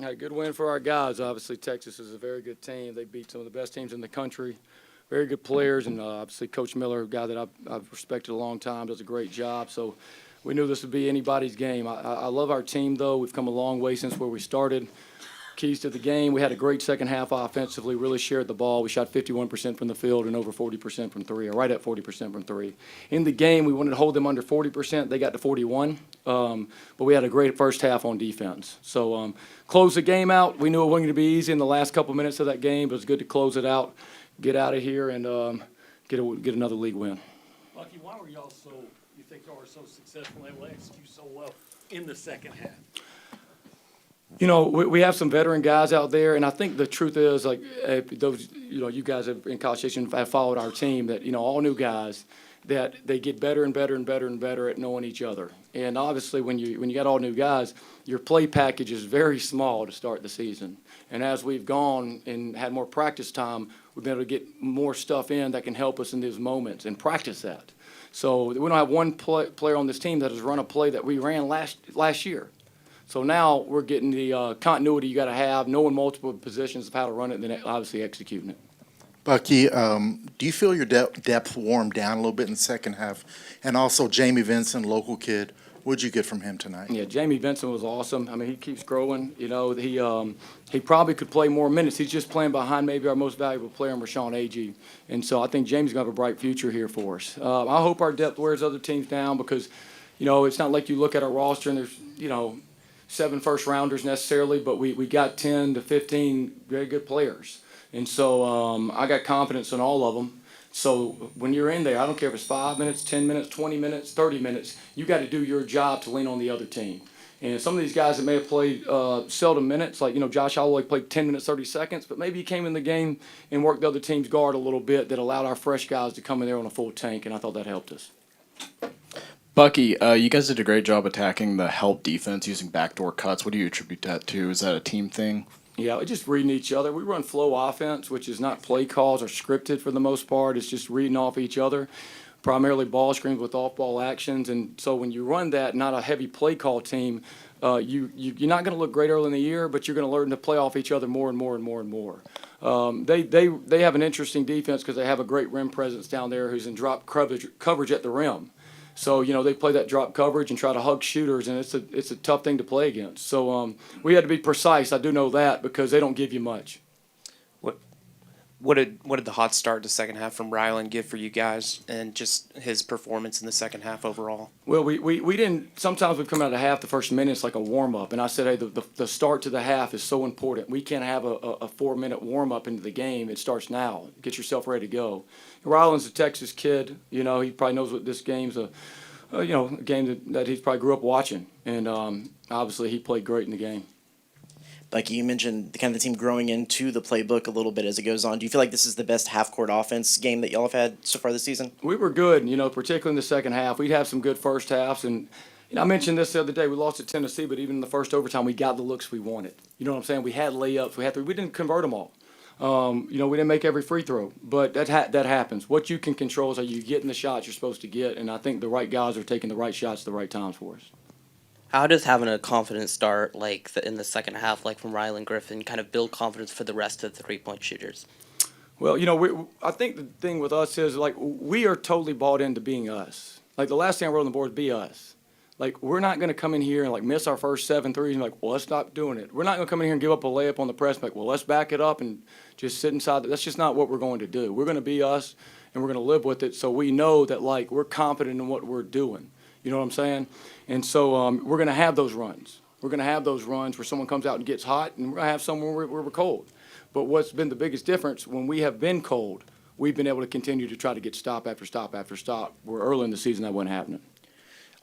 Had a good win for our guys. Obviously, Texas is a very good team. They beat some of the best teams in the country. Very good players, and obviously Coach Miller, a guy that I've respected a long time, does a great job. So we knew this would be anybody's game. I love our team, though. We've come a long way since where we started. Keys to the game, we had a great second half offensively, really shared the ball. We shot 51% from the field and over 40% from three, or right at 40% from three. In the game, we wanted to hold them under 40%. They got to 41, but we had a great first half on defense. So close the game out. We knew it wasn't going to be easy in the last couple minutes of that game, but it was good to close it out, get out of here, and get another league win. Bucky, why were y'all you think y'all were so successful and able to execute so well in the second half? You know, we have some veteran guys out there, and I think the truth is, like, those, you guys in College Station have followed our team, that, all new guys, that they get better and better and better and better at knowing each other. And obviously, when you got all new guys, your play package is very small to start the season. And as we've gone and had more practice time, we've been able to get more stuff in that can help us in these moments and practice that. So we don't have one player on this team that has run a play that we ran last year. So now we're getting the continuity you got to have, knowing multiple positions of how to run it, and then obviously executing it. Bucky, do you feel your depth warmed down a little bit in the second half? And also Jamie Vincent, local kid, what did you get from him tonight? Yeah, Jamie Vincent was awesome. I mean, he keeps growing. He probably could play more minutes. He's just playing behind maybe our most valuable player, Rashawn Agee. And so I think Jamie's going to have a bright future here for us. I hope our depth wears other teams down because, it's not like you look at our roster and there's, 7 first-rounders necessarily, but we got 10 to 15 very good players. And so I got confidence in all of them. So when you're in there, I don't care if it's 5 minutes, 10 minutes, 20 minutes, 30 minutes, you got to do your job to lean on the other team. And some of these guys that may have played seldom minutes, like, Josh Holloway played 10 minutes, 30 seconds, but maybe he came in the game and worked the other team's guard a little bit that allowed our fresh guys to come in there on a full tank, and I thought that helped us. Bucky, you guys did a great job attacking the help defense using backdoor cuts. What do you attribute that to? Is that a team thing? Yeah, we're just reading each other. We run flow offense, which is not play calls or scripted for the most part. It's just reading off each other, primarily ball screens with off-ball actions. And so when you run that, not a heavy play call team, you're not going to look great early in the year, but you're going to learn to play off each other more and more and more and more. They have an interesting defense because they have a great rim presence down there who's in drop coverage at the rim. So, they play that drop coverage and try to hug shooters, and it's a tough thing to play against. So we had to be precise. I do know that because they don't give you much. What did the hot start to second half from Ryland give for you guys, and just his performance in the second half overall? Well, we didn't. Sometimes we come out of half the first minute, it's like a warm up, and I said, hey, the start to the half is so important. We can't have a 4-minute warm up into the game. It starts now. Get yourself ready to go. Ryland's a Texas kid. He probably knows what this game's a game that he probably grew up watching, and obviously he played great in the game. Like you mentioned, the team growing into the playbook a little bit as it goes on. Do you feel like this is the best half-court offense game that y'all have had so far this season? We were good, particularly in the second half. We'd have some good first halves, and I mentioned this the other day. We lost at Tennessee, but even in the first overtime, we got the looks we wanted. You know what I'm saying? We had layups. We didn't convert them all. We didn't make every free throw, but that happens. What you can control is how you get in the shots you're supposed to get, and I think the right guys are taking the right shots at the right times for us. How does having a confident start in the second half, like from Ryland Griffin, kind of build confidence for the rest of the three-point shooters? Well, I think the thing with us is, we are totally bought into being us. Like, the last thing I wrote on the board is be us. Like, we're not going to come in here and, miss our first 7 threes and well, let's stop doing it. We're not going to come in here and give up a layup on the press and well, let's back it up and just sit inside. That's just not what we're going to do. We're going to be us, and we're going to live with it so we know that, we're confident in what we're doing. You know what I'm saying? And so we're going to have those runs. We're going to have those runs where someone comes out and gets hot, and we're going to have some where we're cold. But what's been the biggest difference, when we have been cold, we've been able to continue to try to get stop after stop after stop, where early in the season that wasn't happening.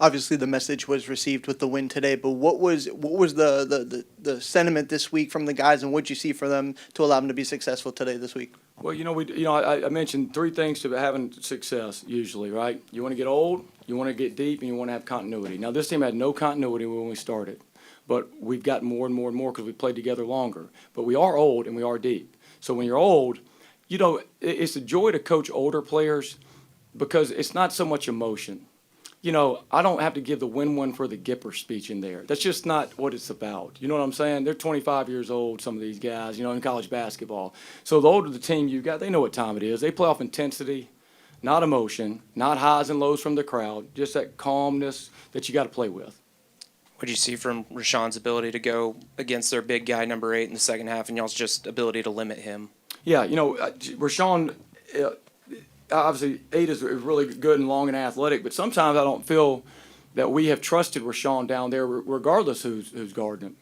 Obviously, the message was received with the win today, but what was the sentiment this week from the guys, and what did you see for them to allow them to be successful today this week? Well, I mentioned 3 things to having success usually, right? You want to get old, you want to get deep, and you want to have continuity. Now, this team had no continuity when we started, but we've gotten more and more and more because we played together longer. But we are old and we are deep. So when you're old, it's a joy to coach older players because it's not so much emotion. I don't have to give the win one for the Gipper speech in there. That's just not what it's about. You know what I'm saying? They're 25 years old, some of these guys, in college basketball. So the older the team you got, they know what time it is. They play off intensity, not emotion, not highs and lows from the crowd, just that calmness that you got to play with. What do you see from Rashawn's ability to go against their big guy, number 8, in the second half, and y'all's just ability to limit him? Yeah, Rashawn, obviously 8 is really good and long and athletic, but sometimes I don't feel that we have trusted Rashawn down there regardless who's guarding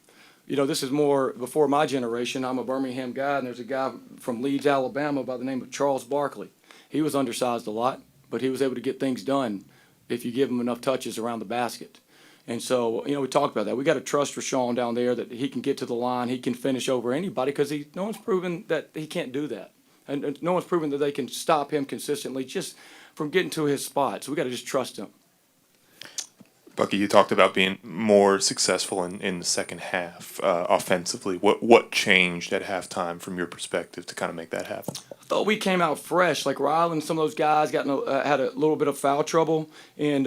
him. This is more before my generation. I'm a Birmingham guy, and there's a guy from Leeds, Alabama by the name of Charles Barkley. He was undersized a lot, but he was able to get things done if you give him enough touches around the basket. And so, we talked about that. We got to trust Rashawn down there that he can get to the line, he can finish over anybody because no one's proven that he can't do that. And no one's proven that they can stop him consistently just from getting to his spot. So we got to just trust him. Bucky, you talked about being more successful in the second half offensively. What changed at halftime from your perspective to kind of make that happen? I thought we came out fresh. Like Riley and some of those guys had a little bit of foul trouble, and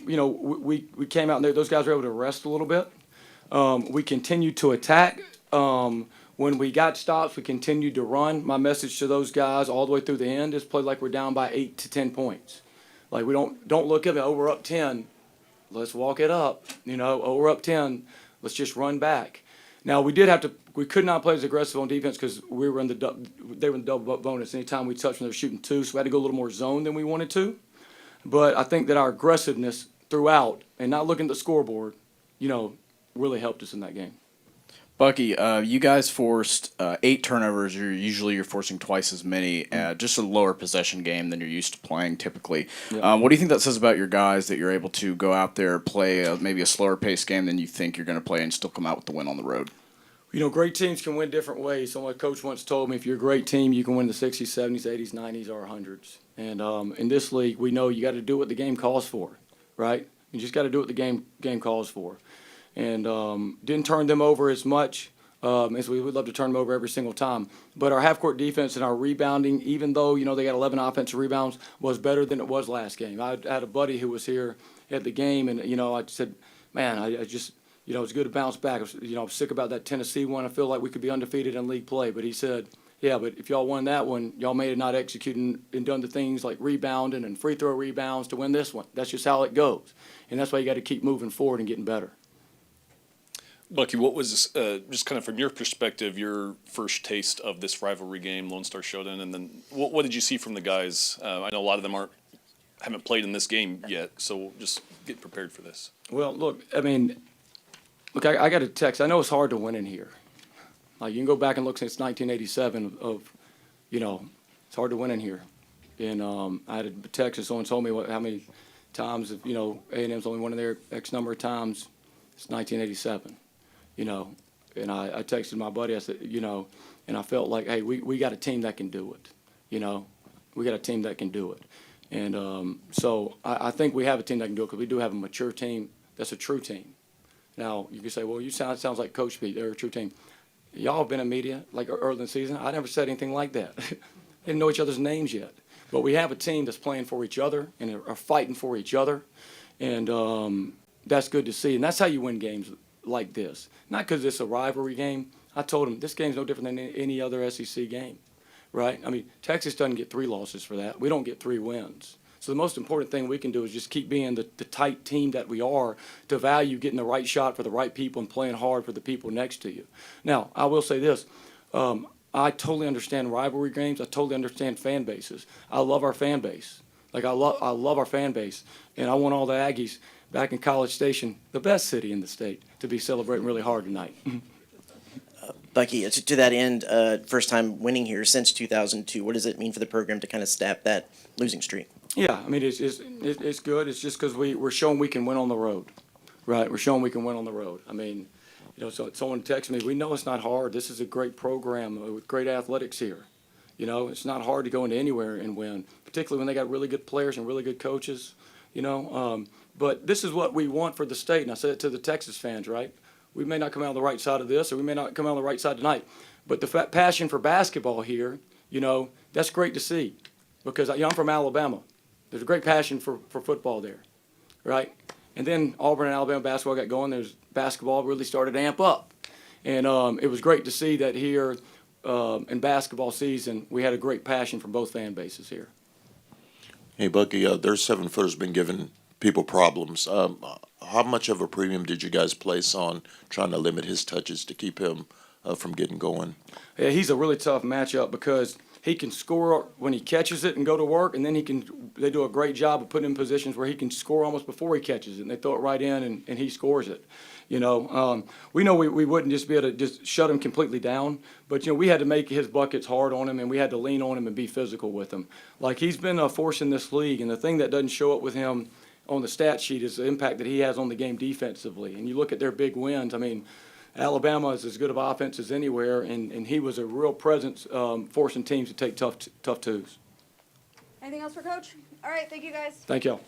we came out and those guys were able to rest a little bit. We continued to attack. When we got stops, we continued to run. My message to those guys all the way through the end is play like we're down by 8 to 10 points. Like we don't look at it. Oh, we're up 10. Let's walk it up. Oh, we're up 10. Let's just run back. Now we could not play as aggressive on defense because they were in the double bonus. Anytime we touched them, they were shooting 2, so we had to go a little more zone than we wanted to. But I think that our aggressiveness throughout and not looking at the scoreboard, really helped us in that game. Bucky, you guys forced 8 turnovers. You're forcing twice as many. Just a lower possession game than you're used to playing typically. Yeah. What do you think that says about your guys that you're able to go out there, play maybe a slower paced game than you think you're going to play and still come out with the win on the road? Great teams can win different ways. So my coach once told me, if you're a great team, you can win the 60s, 70s, 80s, 90s, or 100s. And in this league, we know you got to do what the game calls for, right? You just got to do what the game calls for. And didn't turn them over as much as we would love to turn them over every single time. But our half-court defense and our rebounding, even though, they got 11 offensive rebounds, was better than it was last game. I had a buddy who was here at the game, and, I said, man, I just, it's good to bounce back. I was sick about that Tennessee one. I feel like we could be undefeated in league play. But he said, yeah, but if y'all won that one, y'all may have not executed and done the things like rebounding and free throw rebounds to win this one. That's just how it goes. And that's why you got to keep moving forward and getting better. Bucky, what was, just kind of from your perspective, your first taste of this rivalry game, Lone Star Showdown, and then what did you see from the guys? I know a lot of them haven't played in this game yet, so just get prepared for this. Well, look, I got a text. I know it's hard to win in here. Like, you can go back and look since 1987 it's hard to win in here. And I had a text and someone told me how many times, A&M's only won in there X number of times. It's 1987. And I texted my buddy, I said, and I felt like, hey, we got a team that can do it. We got a team that can do it. And so I think we have a team that can do it because we do have a mature team that's a true team. Now, you can say, well, sounds like Coach Pete, they're a true team. Y'all have been in media like early in the season. I never said anything like that. Didn't know each other's names yet. But we have a team that's playing for each other and are fighting for each other. And that's good to see. And that's how you win games like this. Not because it's a rivalry game. I told him this game's no different than any other SEC game, right? Texas doesn't get 3 losses for that. We don't get 3 wins. So the most important thing we can do is just keep being the tight team that we are, to value getting the right shot for the right people and playing hard for the people next to you. Now, I will say this. I totally understand rivalry games. I totally understand fan bases. I love our fan base. I love our fan base. And I want all the Aggies back in College Station, the best city in the state, to be celebrating really hard tonight. Bucky, to that end, first time winning here since 2002. What does it mean for the program to kind of snap that losing streak? Yeah, it's good. It's just because we're showing we can win on the road, right? We're showing we can win on the road. So someone texted me, we know it's not hard. This is a great program with great athletics here. It's not hard to go into anywhere and win, particularly when they got really good players and really good coaches, But this is what we want for the state, and I said it to the Texas fans, right? We may not come out on the right side of this, or we may not come out on the right side tonight, but the passion for basketball here, that's great to see, because I'm from Alabama. There's a great passion for football there. right? And then Auburn and Alabama basketball got going. There's basketball really started to amp up. And it was great to see that here in basketball season, we had a great passion from both fan bases here. Hey, Bucky, their 7-footer's been giving people problems. How much of a premium did you guys place on trying to limit his touches to keep him from getting going? Yeah, he's a really tough matchup because he can score when he catches it and go to work, and then they do a great job of putting him in positions where he can score almost before he catches it, and they throw it right in, and he scores it. We know we wouldn't just be able to just shut him completely down, but, we had to make his buckets hard on him, and we had to lean on him and be physical with him. Like, he's been a force in this league, and the thing that doesn't show up with him on the stat sheet is the impact that he has on the game defensively. And you look at their big wins, Alabama is as good of offense as anywhere, and he was a real presence forcing teams to take tough twos. Anything else for Coach? All right, thank you guys. Thank y'all.